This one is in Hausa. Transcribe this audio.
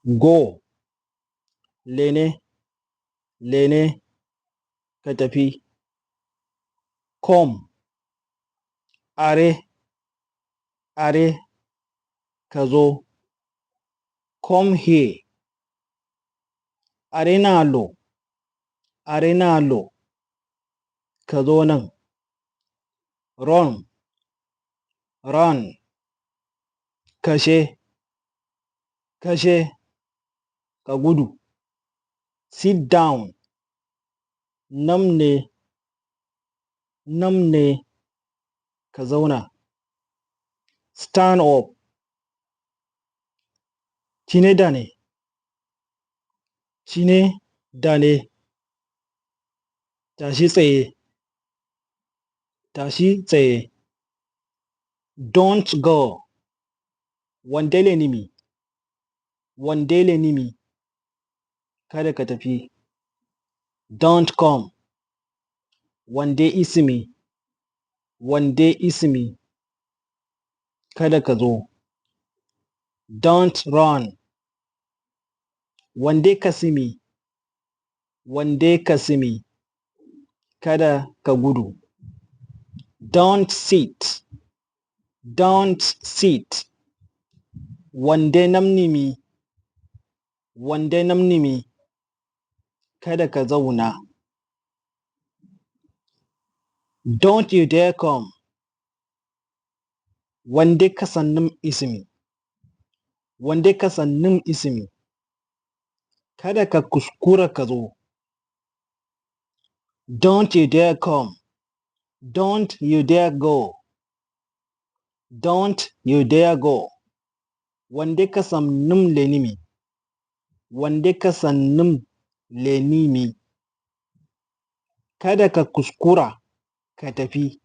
go, lene, ka tafi. Come, are, ka zo. Come here, are nalo, ka zo nan. Run, kashe, ka gudu. Sit down, nam ne, ka zauna. Stand up, cine da ne, tashi tsaye. Don't go, wandele nimi, kada ka tafi. Don't come, wande ismi, kada ka zo. Don't run, wande kasimi, kada ka gudu. Don't sit, wande namnimi, kada ka zauna. Don't you dare come, wande kasannin ismi, kada ka kuskura ka zo. Don't you dare come, don't you dare go. Don't you dare go, wande kasannin lenimi, kada ka kuskura ka tafi.